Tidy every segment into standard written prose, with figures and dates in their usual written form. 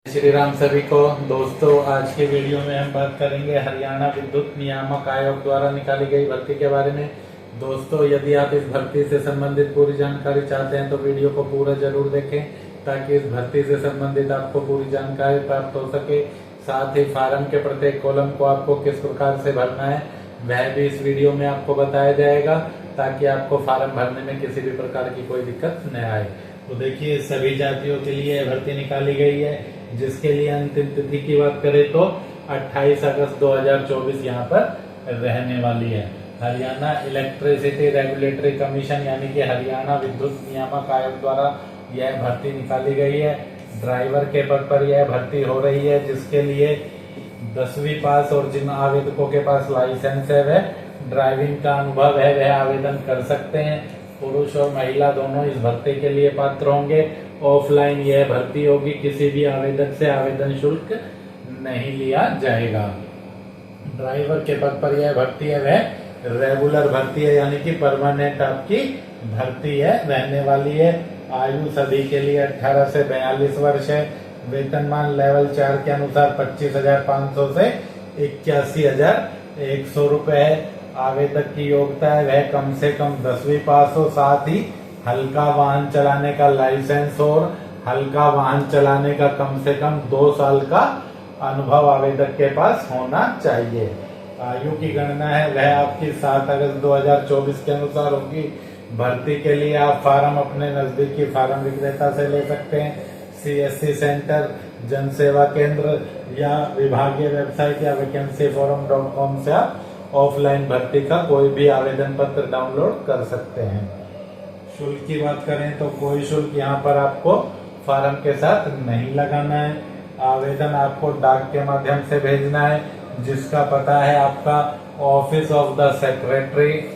श्री राम सभी को। दोस्तों, आज के वीडियो में हम बात करेंगे हरियाणा विद्युत नियामक आयोग द्वारा निकाली गई भर्ती के बारे में। दोस्तों, यदि आप इस भर्ती से संबंधित पूरी जानकारी चाहते हैं तो वीडियो को पूरा जरूर देखें ताकि इस भर्ती से संबंधित आपको पूरी जानकारी प्राप्त हो सके। साथ ही फार्म के प्रत्येक कॉलम को आपको किस प्रकार से भरना है वह भी इस वीडियो में आपको बताया जाएगा ताकि आपको फार्म भरने में किसी भी प्रकार की कोई दिक्कत न आए। तो देखिए, सभी जातियों के लिए भर्ती निकाली गई है, जिसके लिए अंतिम तिथि की बात करें तो 28 अगस्त 2024 यहाँ पर रहने वाली है। हरियाणा इलेक्ट्रिसिटी रेगुलेटरी कमीशन यानी कि हरियाणा विद्युत नियामक आयोग द्वारा यह भर्ती निकाली गई है। ड्राइवर के पद पर यह भर्ती हो रही है, जिसके लिए 10वीं पास और जिन आवेदकों के पास लाइसेंस है वह ड्राइविंग का अनुभव है वह आवेदन कर सकते हैं। पुरुष और महिला दोनों इस भर्ती के लिए पात्र होंगे। ऑफलाइन यह भर्ती होगी, किसी भी आवेदक से आवेदन शुल्क नहीं लिया जाएगा। ड्राइवर के पद पर यह भर्ती है वह रेगुलर भर्ती है यानी कि परमानेंट आपकी भर्ती है रहने वाली है। आयु सभी के लिए 18 से 42 वर्ष है। वेतनमान लेवल 4 के अनुसार 25,500 से 81,100 रुपए है। आवेदक की योग्यता है वह कम से कम 10वीं पास हो, साथ ही हल्का वाहन चलाने का लाइसेंस और हल्का वाहन चलाने का कम से कम 2 साल का अनुभव आवेदक के पास होना चाहिए। आयु की गणना है वह आपकी 7 अगस्त 2024 के अनुसार होगी। भर्ती के लिए आप फार्म अपने नजदीकी फार्म विक्रेता से ले सकते हैं। CSC सेंटर, जन सेवा केंद्र या विभागीय वेबसाइट या vacancyforum.com से आप ऑफलाइन भर्ती का कोई भी आवेदन पत्र डाउनलोड कर सकते हैं। शुल्क की बात करें तो कोई शुल्क यहाँ पर आपको फार्म के साथ नहीं लगाना है। आवेदन आपको डाक के माध्यम से भेजना है, जिसका पता है आपका office of the secretary,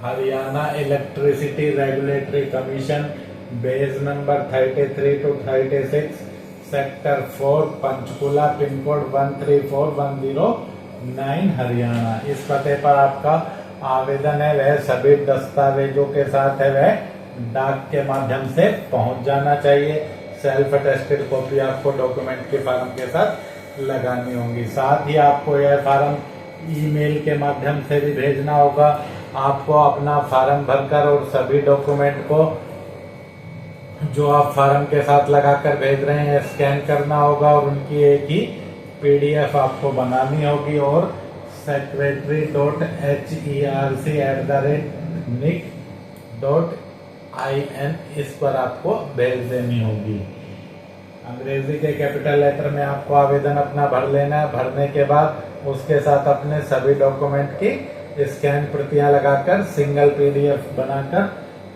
Haryana electricity regulatory commission, base number 33 to 36, sector 4, Panchkula, pin code 134109 Haryana. इस पते पर आपका आवेदन है वह सभी दस्तावेजों के साथ है वह डाक के माध्यम से पहुंच जाना चाहिए। सेल्फ अटेस्टेड कॉपी आपको डॉक्यूमेंट के फार्म के साथ लगानी होगी। साथ ही आपको यह फार्म ईमेल के माध्यम से भी भेजना होगा। आपको अपना फार्म भरकर और सभी डॉक्यूमेंट को जो आप फार्म के साथ लगाकर भेज रहे हैं स्कैन करना होगा और उनकी एक ही PDF आपको बनानी होगी और secretary.herc@nic.in इस पर आपको भेज देनी होगी। अंग्रेजी के कैपिटल लेटर में आपको आवेदन अपना भर लेना है। भरने के बाद उसके साथ अपने सभी डॉक्यूमेंट की स्कैन प्रतियां लगाकर सिंगल PDF बनाकर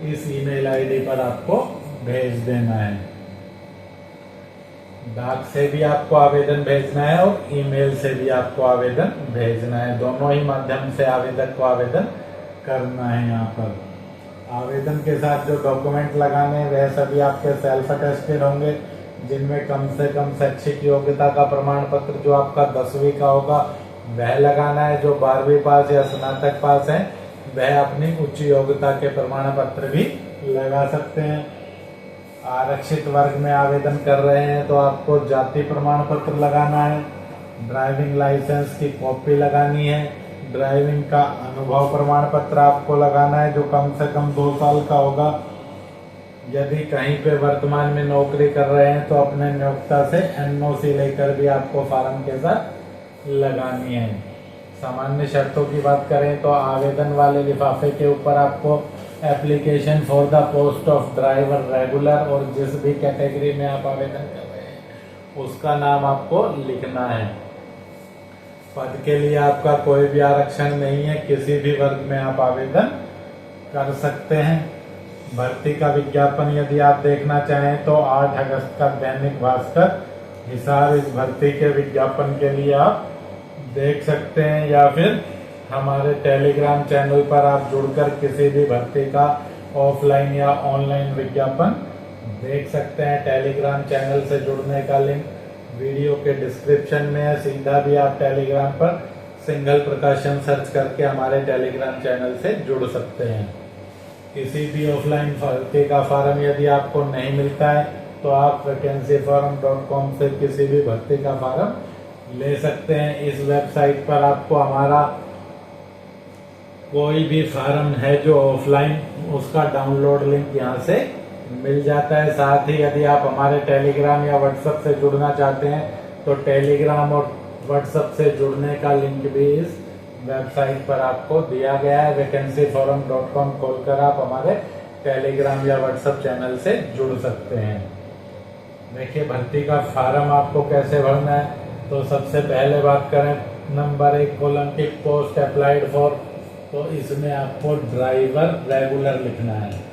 इस ईमेल ID पर आपको भेज देना है। डाक से भी आपको आवेदन भेजना है और ईमेल से भी आपको आवेदन भेजना है। दोनों ही माध्यम से आवेदक को आवेदन करना है। यहाँ पर आवेदन के साथ जो डॉक्यूमेंट लगाने हैं वह सभी आपके सेल्फ अटेस्टेड होंगे, जिनमें कम से कम शैक्षिक योग्यता का प्रमाण पत्र जो आपका 10वीं का होगा वह लगाना है। जो 12वीं पास या स्नातक पास है वह अपनी उच्च योग्यता के प्रमाण पत्र भी लगा सकते हैं। आरक्षित वर्ग में आवेदन कर रहे हैं तो आपको जाति प्रमाण पत्र लगाना है। ड्राइविंग लाइसेंस की कॉपी लगानी है। ड्राइविंग का अनुभव प्रमाण पत्र आपको लगाना है जो कम से कम 2 साल का होगा। यदि कहीं पे वर्तमान में नौकरी कर रहे हैं तो अपने नियोक्ता से NOC लेकर भी आपको फार्म के साथ लगानी है। सामान्य शर्तों की बात करें तो आवेदन वाले लिफाफे के ऊपर आपको application for the post of driver regular और जिस भी कैटेगरी में आप आवेदन कर रहे हैं उसका नाम आपको लिखना है। पद के लिए आपका कोई भी आरक्षण नहीं है, किसी भी वर्ग में आप आवेदन कर सकते हैं। भर्ती का विज्ञापन यदि आप देखना चाहें तो 8 अगस्त का दैनिक भास्कर हिसार इस भर्ती के विज्ञापन के लिए आप देख सकते हैं, या फिर हमारे टेलीग्राम चैनल पर आप जुड़कर किसी भी भर्ती का ऑफलाइन या ऑनलाइन विज्ञापन देख सकते हैं। टेलीग्राम चैनल से जुड़ने का लिंक वीडियो के डिस्क्रिप्शन में है। सीधा भी आप टेलीग्राम पर सिंगल प्रकाशन सर्च करके हमारे टेलीग्राम चैनल से जुड़ सकते हैं। किसी भी ऑफलाइन भर्ती का फार्म यदि आपको नहीं मिलता है तो आप vacancyforum.com से किसी भी भर्ती का फॉर्म ले सकते हैं। इस वेबसाइट पर आपको हमारा कोई भी फॉर्म है जो ऑफलाइन, उसका डाउनलोड लिंक यहाँ से मिल जाता है। साथ ही यदि आप हमारे टेलीग्राम या व्हाट्सएप से जुड़ना चाहते हैं तो टेलीग्राम और व्हाट्सएप से जुड़ने का लिंक भी इस वेबसाइट पर आपको दिया गया है। vacancyforum.com खोलकर आप हमारे टेलीग्राम या व्हाट्सएप चैनल से जुड़ सकते हैं। देखिए भर्ती का फॉर्म आपको कैसे भरना है। तो सबसे पहले बात करें नंबर 1 कॉलम की पोस्ट अप्लाइड फॉर, तो इसमें आपको ड्राइवर रेगुलर लिखना है।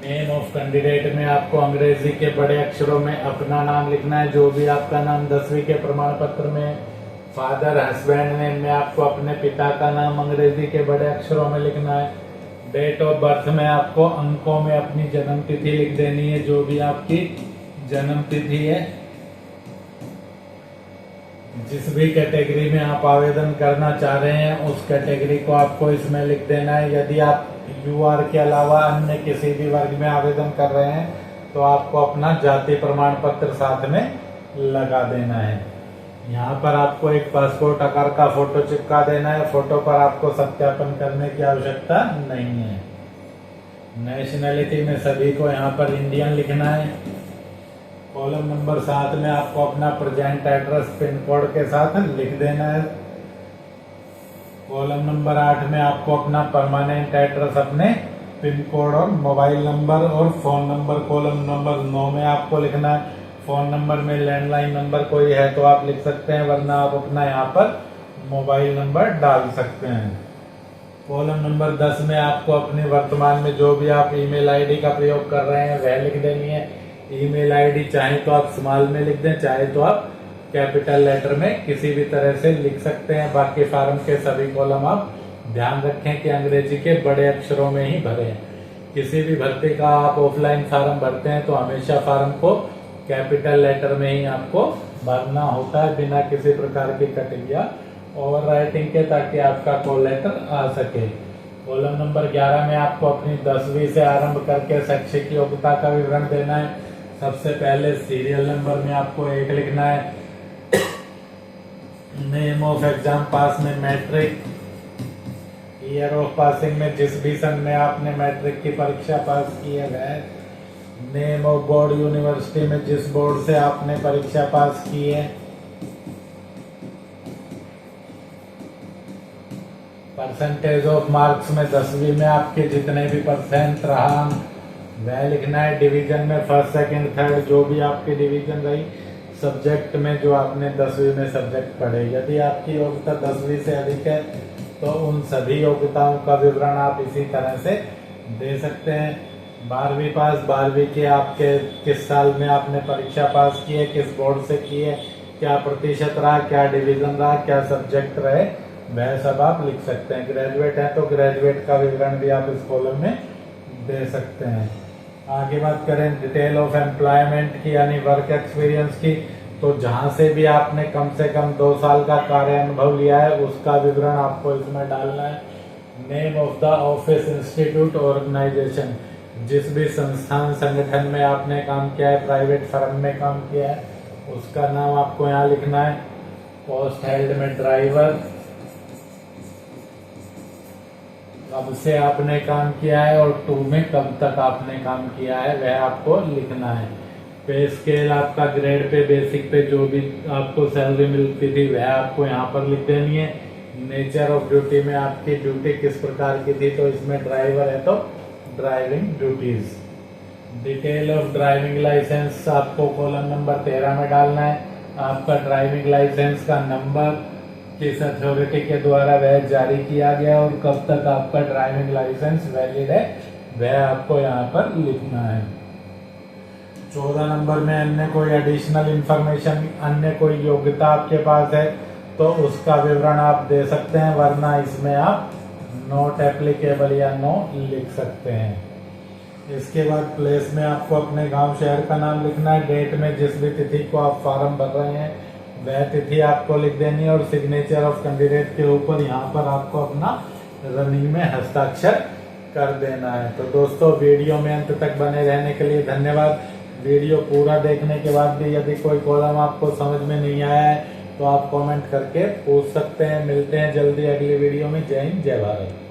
नेम ऑफ कैंडिडेट में आपको अंग्रेजी के बड़े अक्षरों में अपना नाम लिखना है, जो भी आपका नाम 10वीं के प्रमाण पत्र में। फादर हस्बैंड नेम में आपको अपने पिता का नाम अंग्रेजी के बड़े अक्षरों में लिखना है। डेट ऑफ बर्थ में आपको अंकों में अपनी जन्म तिथि लिख देनी है, जो भी आपकी जन्म तिथि है। जिस भी कैटेगरी में आप आवेदन करना चाह रहे हैं उस कैटेगरी को आपको इसमें लिख देना है। यदि आप यूआर के अलावा अन्य किसी भी वर्ग में आवेदन कर रहे हैं तो आपको अपना जाति प्रमाण पत्र साथ में लगा देना है। यहाँ पर आपको एक पासपोर्ट आकार का फोटो चिपका देना है। फोटो पर आपको सत्यापन करने की आवश्यकता नहीं है। नेशनैलिटी में सभी को यहाँ पर इंडियन लिखना है। कॉलम नंबर 7 में आपको अपना प्रेजेंट एड्रेस पिन कोड के साथ लिख देना है। कॉलम नंबर 8 में आपको अपना परमानेंट एड्रेस अपने पिन कोड और मोबाइल नंबर और फोन नंबर कॉलम नंबर 9 में आपको लिखना है। फोन नंबर में लैंडलाइन नंबर कोई है तो आप लिख सकते हैं, वरना आप अपना यहाँ पर मोबाइल नंबर डाल सकते हैं। कॉलम नंबर 10 में आपको अपनी वर्तमान में जो भी आप ईमेल आईडी का प्रयोग कर रहे हैं वह लिख देनी है। ईमेल आईडी चाहे तो आप स्मॉल में लिख दें, चाहे तो आप कैपिटल लेटर में किसी भी तरह से लिख सकते हैं। बाकी फॉर्म के सभी कॉलम आप ध्यान रखें कि अंग्रेजी के बड़े अक्षरों में ही भरें। किसी भी भर्ती का आप ऑफलाइन फॉर्म भरते हैं तो हमेशा फॉर्म को कैपिटल लेटर में ही आपको भरना होता है, बिना किसी प्रकार की कटिंग या ओवर राइटिंग के, ताकि आपका कॉल लेटर आ सके। कॉलम नंबर 11 में आपको अपनी 10वीं से आरंभ करके शैक्षिक योग्यता का विवरण देना है। सबसे पहले सीरियल नंबर में आपको 1 लिखना है। नेम ऑफ एग्जाम पास में मैट्रिक, ईयर ऑफ पासिंग में जिस भी सन में आपने मैट्रिक की परीक्षा पास की है। नेम ऑफ बोर्ड यूनिवर्सिटी में जिस बोर्ड से आपने परीक्षा पास की है। परसेंटेज ऑफ मार्क्स में 10वीं में आपके जितने भी परसेंट रहा वह लिखना है। डिवीजन में फर्स्ट सेकंड थर्ड जो भी आपकी डिवीजन रही। सब्जेक्ट में जो आपने 10वीं में सब्जेक्ट पढ़े, यदि आपकी योग्यता 10वीं से अधिक है तो उन सभी योग्यताओं का विवरण आप इसी तरह से दे सकते हैं। 12वीं पास, 12वीं के आपके किस साल में आपने परीक्षा पास की है, किस बोर्ड से की है, क्या प्रतिशत रहा, क्या डिवीजन रहा, क्या सब्जेक्ट रहे, वह सब आप लिख सकते हैं। ग्रेजुएट है तो ग्रेजुएट का विवरण भी आप इस कॉलम में दे सकते हैं। आगे बात करें डिटेल ऑफ एम्प्लॉयमेंट की यानी वर्क एक्सपीरियंस की, तो जहां से भी आपने कम से कम 2 साल का कार्य अनुभव लिया है उसका विवरण आपको इसमें डालना है। Name of the office, institute, organization, जिस भी संस्थान संगठन में आपने काम किया है, प्राइवेट फर्म में काम किया है, उसका नाम आपको यहाँ लिखना है। पोस्ट हेल्ड में ड्राइवर, कब से आपने काम किया है और 2 में कब तक आपने काम किया है वह आपको लिखना है। पे स्केल आपका ग्रेड पे बेसिक पे जो भी आपको सैलरी मिलती थी वह आपको यहाँ पर लिख देनी है। नेचर ऑफ ड्यूटी में आपकी ड्यूटी किस प्रकार की थी, तो इसमें ड्राइवर है तो driving duties. Detail of driving license आपको कॉलम नंबर 13 में डालना है। आपका ड्राइविंग लाइसेंस का नंबर, किस अथॉरिटी के द्वारा वह जारी किया गया और कब तक आपका ड्राइविंग लाइसेंस वैलिड है वह आपको यहाँ पर लिखना है। 14 नंबर में अन्य कोई एडिशनल इंफॉर्मेशन, अन्य कोई योग्यता आपके पास है तो उसका विवरण आप दे सकते हैं, वरना इसमें आप नॉट एप्लीकेबल या नो लिख सकते हैं। इसके बाद प्लेस में आपको अपने गांव शहर का नाम लिखना है। डेट में जिस भी तिथि को आप फॉर्म भर रहे हैं वह तिथि आपको लिख देनी है और सिग्नेचर ऑफ कैंडिडेट के ऊपर यहाँ पर आपको अपना रनिंग में हस्ताक्षर कर देना है। तो दोस्तों वीडियो में अंत तक बने रहने के लिए धन्यवाद। वीडियो पूरा देखने के बाद भी यदि कोई कॉलम आपको समझ में नहीं आया है तो आप कमेंट करके पूछ सकते हैं। मिलते हैं जल्दी अगली वीडियो में। जय हिंद, जय भारत।